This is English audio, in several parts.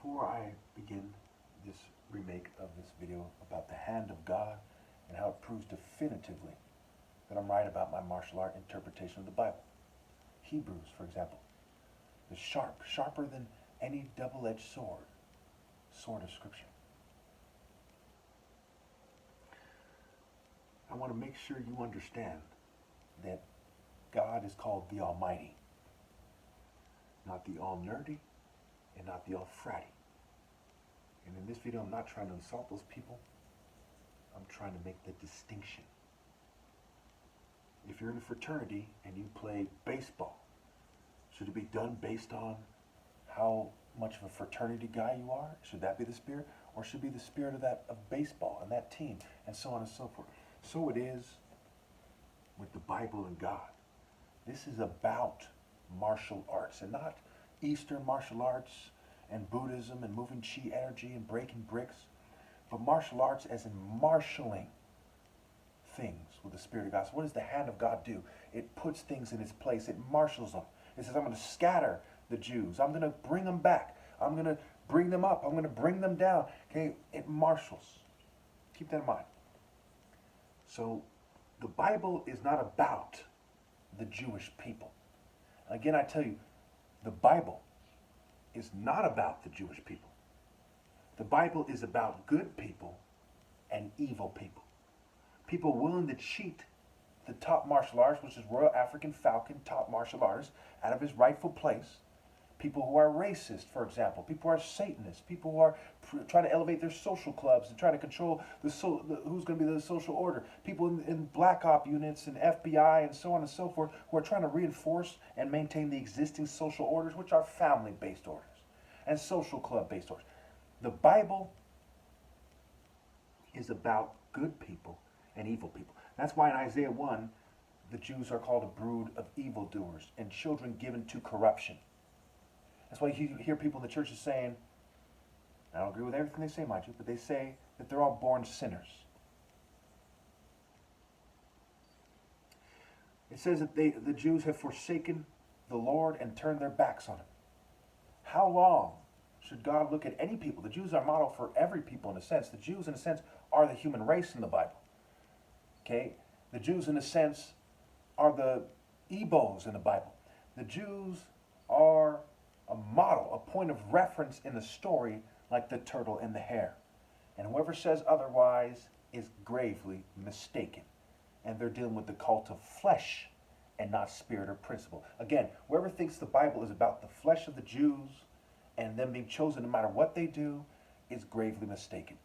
Before I begin this remake of this video about the hand of God and how it proves definitively that I'm right about my martial art interpretation of the Bible. Hebrews, for example, is sharper than any double-edged sword of Scripture. I want to make sure you understand that God is called the Almighty, not the all-nerdy and not the all-fratty. And in this video, I'm not trying to insult those people. I'm trying to make the distinction. If you're in a fraternity and you play baseball, should it be done based on how much of a fraternity guy you are? Should that be the spirit? Or should it be the spirit of baseball and that team and so on and so forth? So it is with the Bible and God. This is about martial arts and not Eastern martial arts and Buddhism and moving chi energy and breaking bricks, but martial arts as in marshaling things with the Spirit of God. So what does the hand of God do? It puts things in its place. It marshals them. It says, I'm going to scatter the Jews. I'm going to bring them back. I'm going to bring them up. I'm going to bring them down. Okay, it marshals. Keep that in mind. So the Bible is not about the Jewish people. Again, I tell you, the Bible is not about the Jewish people. The Bible is about good people and evil people. People willing to cheat the top martial artist, which is Royal African Falcon, top martial artist, out of his rightful place. People who are racist, for example. People who are Satanists. People who are trying to elevate their social clubs and trying to control who's going to be the social order. People in black op units and FBI and so on and so forth who are trying to reinforce and maintain the existing social orders, which are family-based orders and social club-based orders. The Bible is about good people and evil people. That's why in Isaiah 1, the Jews are called a brood of evildoers and children given to corruption. That's why you hear people in the churches saying, I don't agree with everything they say, mind you, but they say that they're all born sinners. It says that the Jews have forsaken the Lord and turned their backs on him. How long should God look at any people? The Jews are a model for every people in a sense. The Jews, in a sense, are the human race in the Bible. Okay? The Jews, in a sense, are the Ebos in the Bible. The Jews are a model, a point of reference in the story, like the turtle and the hare. And whoever says otherwise is gravely mistaken. And they're dealing with the cult of flesh and not spirit or principle. Again, whoever thinks the Bible is about the flesh of the Jews and them being chosen no matter what they do is gravely mistaken.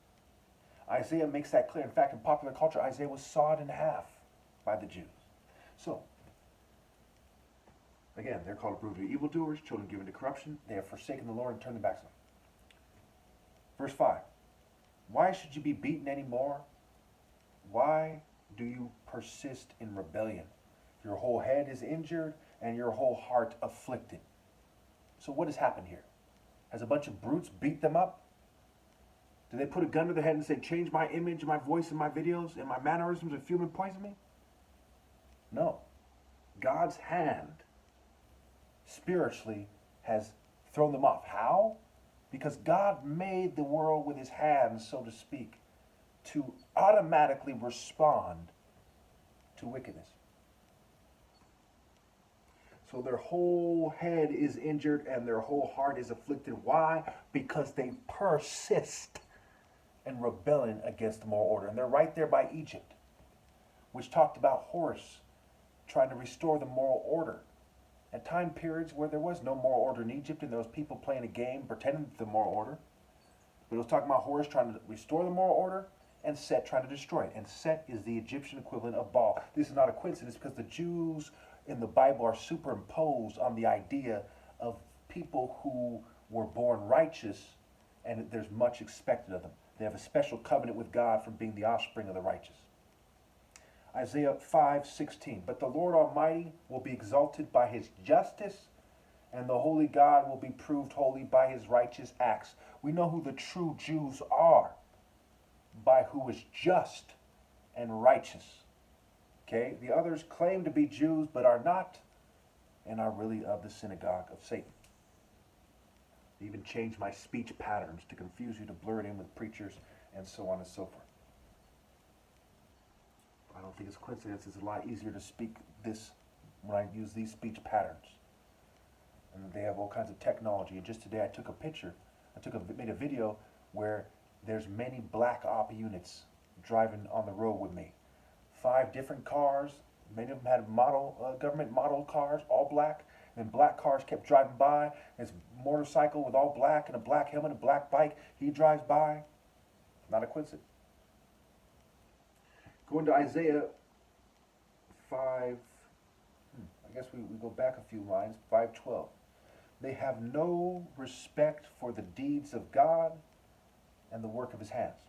Isaiah makes that clear. In fact, in popular culture, Isaiah was sawed in half by the Jews. So, again, they're called a brood of evildoers, children given to corruption. They have forsaken the Lord and turned their backs on him. Verse 5. Why should you be beaten anymore? Why do you persist in rebellion? Your whole head is injured and your whole heart afflicted. So what has happened here? Has a bunch of brutes beat them up? Did they put a gun to their head and say, change my image, my voice in my videos, and my mannerisms, and fume and poison me? No. God's hand spiritually has thrown them off. How? Because God made the world with his hands, so to speak, to automatically respond to wickedness. So their whole head is injured and their whole heart is afflicted. Why? Because they persist in rebelling against the moral order. And they're right there by Egypt, which talked about Horus trying to restore the moral order. At time periods where there was no moral order in Egypt and there was people playing a game pretending to the moral order. But it was talking about Horus trying to restore the moral order and Set trying to destroy it. And Set is the Egyptian equivalent of Baal. This is not a coincidence because the Jews in the Bible are superimposed on the idea of people who were born righteous and there's much expected of them. They have a special covenant with God from being the offspring of the righteous. Isaiah 5:16. But the Lord Almighty will be exalted by his justice, and the holy God will be proved holy by his righteous acts. We know who the true Jews are by who is just and righteous. Okay? The others claim to be Jews but are not and are really of the synagogue of Satan. They even change my speech patterns to confuse you, to blur it in with preachers, and so on and so forth. I don't think it's coincidence. It's a lot easier to speak this when I use these speech patterns. And they have all kinds of technology. And just today I took a picture. Made a video where there's many black op units driving on the road with me. 5 different cars. Many of them had government model cars, all black. And black cars kept driving by. This motorcycle with all black and a black helmet, a black bike. He drives by. Not a coincidence. Going to Isaiah 5, I guess we go back a few lines, 5:12. They have no respect for the deeds of God and the work of his hands.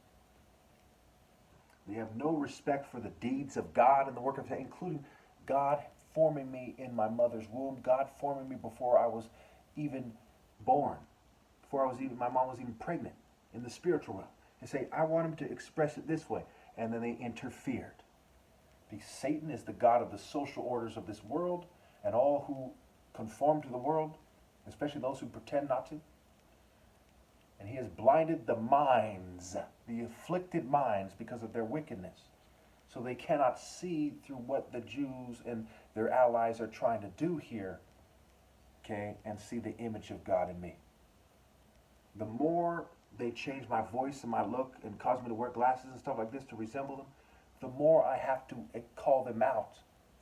They have no respect for the deeds of God and the work of his hands, including God forming me in my mother's womb, God forming me before I was even born, my mom was even pregnant, in the spiritual realm. They say, I want him to express it this way. And then they interfered. Because Satan is the god of the social orders of this world, and all who conform to the world, especially those who pretend not to. And he has blinded the minds, the afflicted minds, because of their wickedness. So they cannot see through what the Jews and their allies are trying to do here, okay, and see the image of God in me. The more they change my voice and my look and cause me to wear glasses and stuff like this to resemble them, the more I have to call them out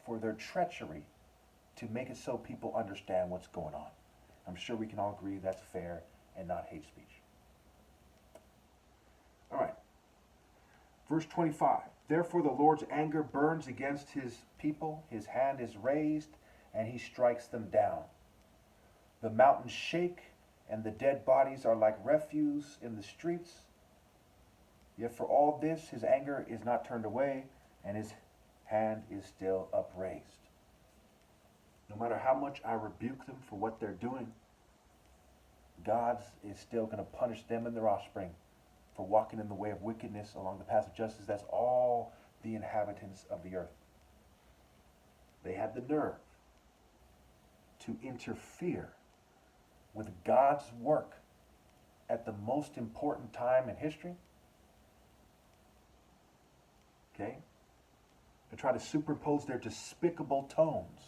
for their treachery to make it so people understand what's going on. I'm sure we can all agree that's fair and not hate speech. All right. Verse 25. Therefore the Lord's anger burns against his people, his hand is raised, and he strikes them down. The mountains shake, and the dead bodies are like refuse in the streets. Yet for all this, his anger is not turned away, and his hand is still upraised. No matter how much I rebuke them for what they're doing, God is still going to punish them and their offspring for walking in the way of wickedness along the path of justice. That's all the inhabitants of the earth. They had the nerve to interfere with God's work at the most important time in history. Okay? They try to superimpose their despicable tones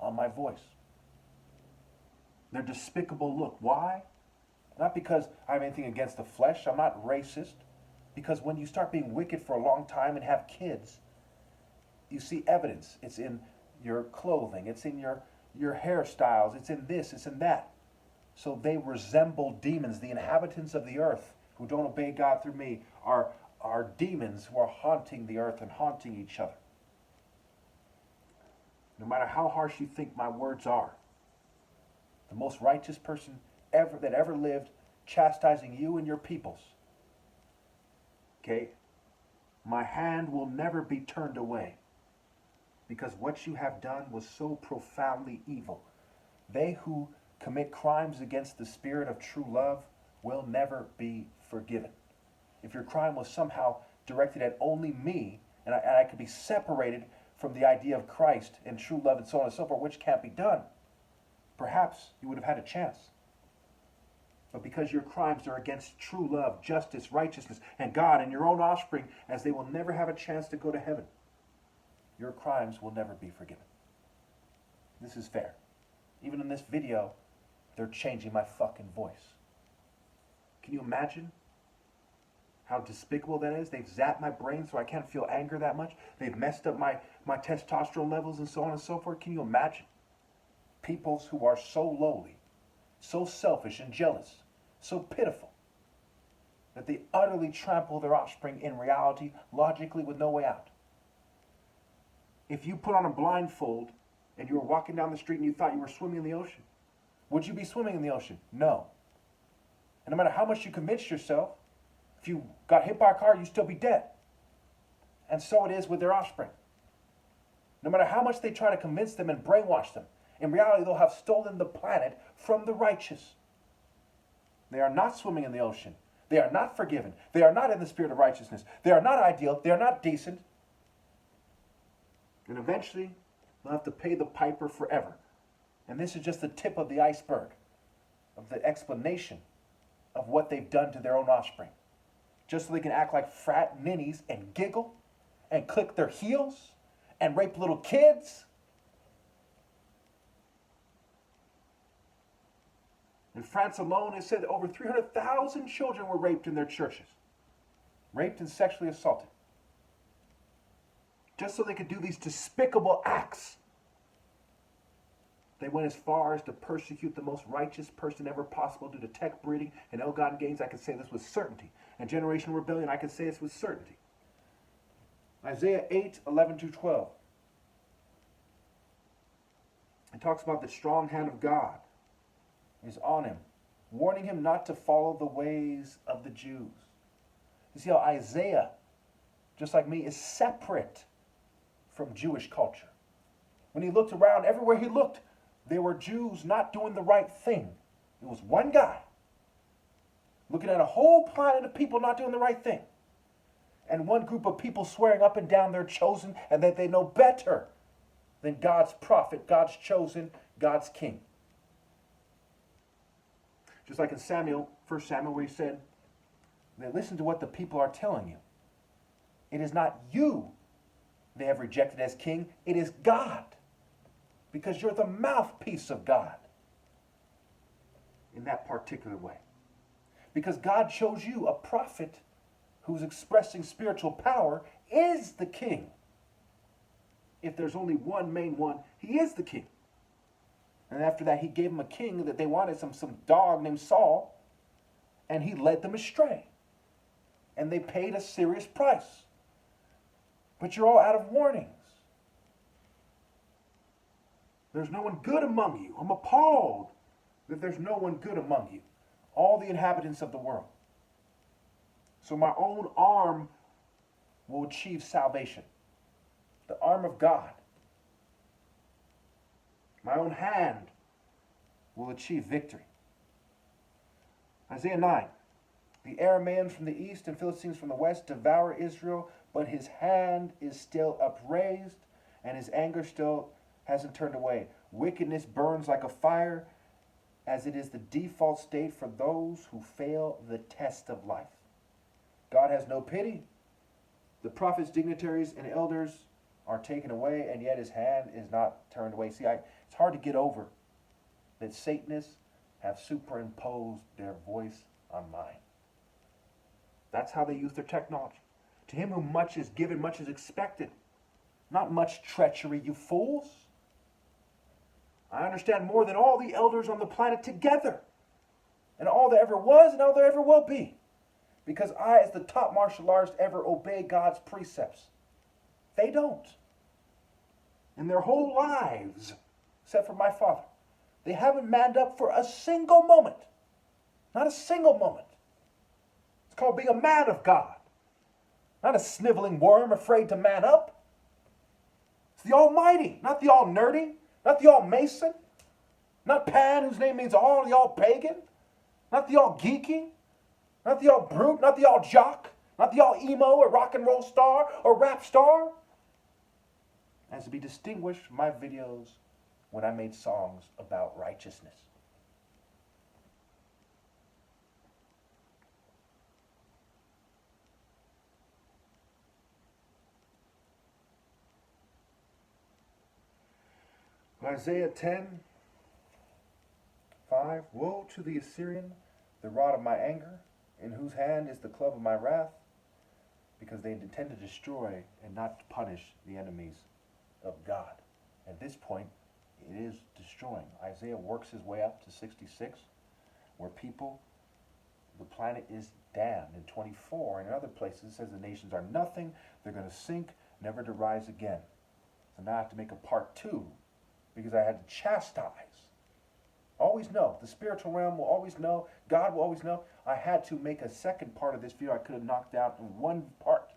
on my voice. Their despicable look. Why? Not because I have anything against the flesh. I'm not racist. Because when you start being wicked for a long time and have kids, you see evidence. It's in your clothing. It's in your hairstyles. It's in this. It's in that. So they resemble demons. The inhabitants of the earth who don't obey God through me are demons who are haunting the earth and haunting each other. No matter how harsh you think my words are, the most righteous person that ever lived, chastising you and your peoples, okay, my hand will never be turned away, because what you have done was so profoundly evil. They who commit crimes against the spirit of true love will never be forgiven. If your crime was somehow directed at only me, and I could be separated from the idea of Christ and true love and so on and so forth, which can't be done, perhaps you would have had a chance. But because your crimes are against true love, justice, righteousness, and God and your own offspring, as they will never have a chance to go to heaven, your crimes will never be forgiven. This is fair. Even in this video, they're changing my fucking voice. Can you imagine how despicable that is? They've zapped my brain so I can't feel anger that much. They've messed up my testosterone levels and so on and so forth. Can you imagine? Peoples who are so lowly, so selfish and jealous, so pitiful, that they utterly trample their offspring in reality, logically, with no way out. If you put on a blindfold and you were walking down the street and you thought you were swimming in the ocean, would you be swimming in the ocean? No. And no matter how much you convinced yourself, if you got hit by a car, you'd still be dead. And so it is with their offspring. No matter how much they try to convince them and brainwash them, in reality they'll have stolen the planet from the righteous. They are not swimming in the ocean. They are not forgiven. They are not in the spirit of righteousness. They are not ideal. They are not decent. And eventually, they'll have to pay the piper forever. And this is just the tip of the iceberg of the explanation of what they've done to their own offspring, just so they can act like frat ninnies and giggle and click their heels and rape little kids. In France alone, it said that over 300,000 children were raped in their churches, raped and sexually assaulted, just so they could do these despicable acts. They went as far as to persecute the most righteous person ever possible to detect breeding and ill-gotten gains. I can say this with certainty. And generational rebellion, I can say this with certainty. Isaiah 8:11-12. It talks about the strong hand of God is on him, warning him not to follow the ways of the Jews. You see how Isaiah, just like me, is separate from Jewish culture. When he looked around, everywhere he looked, there were Jews not doing the right thing. It was one guy looking at a whole planet of people not doing the right thing. And one group of people swearing up and down they're chosen and that they know better than God's prophet, God's chosen, God's king. Just like in Samuel, 1 Samuel, where he said, listen to what the people are telling you. It is not you they have rejected as king, it is God. Because you're the mouthpiece of God in that particular way. Because God chose you, a prophet who's expressing spiritual power, is the king. If there's only one main one, he is the king. And after that, he gave them a king that they wanted, some dog named Saul, and he led them astray. And they paid a serious price. But you're all out of warnings. There's no one good among you. I'm appalled that there's no one good among you. All the inhabitants of the world. So my own arm will achieve salvation. The arm of God. My own hand will achieve victory. Isaiah 9. The Arameans from the east and Philistines from the west devour Israel, but his hand is still upraised, and his anger still hasn't turned away. Wickedness burns like a fire, as it is the default state for those who fail the test of life. God has no pity. The prophets, dignitaries, and elders are taken away, and yet his hand is not turned away. See, it's hard to get over that Satanists have superimposed their voice on mine. That's how they use their technology. To him whom much is given, much is expected. Not much treachery, you fools. I understand more than all the elders on the planet together, and all there ever was and all there ever will be, because I, as the top martial artist, ever obey God's precepts. They don't. In their whole lives, except for my father, they haven't manned up for a single moment. Not a single moment. It's called being a man of God. Not a sniveling worm afraid to man up. It's the Almighty, not the all-nerdy, not the all-mason, not Pan, whose name means all, the all-pagan, not the all-geeky, not the all-brute, not the all-jock, not the all-emo or rock and roll star or rap star. As to be distinguished from my videos when I made songs about righteousness. Isaiah 10:5. Woe to the Assyrian, the rod of my anger, in whose hand is the club of my wrath, because they intend to destroy and not to punish the enemies of God. At this point, it is destroying. Isaiah works his way up to 66, where the planet is damned. In 24, and in other places, it says the nations are nothing, they're going to sink, never to rise again. So now I have to make a part 2, because I had to chastise. Always know. The spiritual realm will always know. God will always know. I had to make a second part of this video I could have knocked out in one part,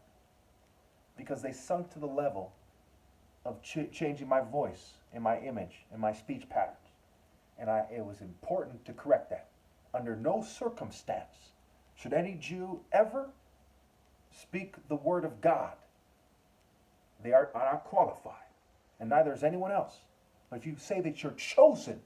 because they sunk to the level of changing my voice and my image and my speech patterns. And it was important to correct that. Under no circumstance should any Jew ever speak the word of God. They are not qualified, and neither is anyone else. But if you say that you're chosen,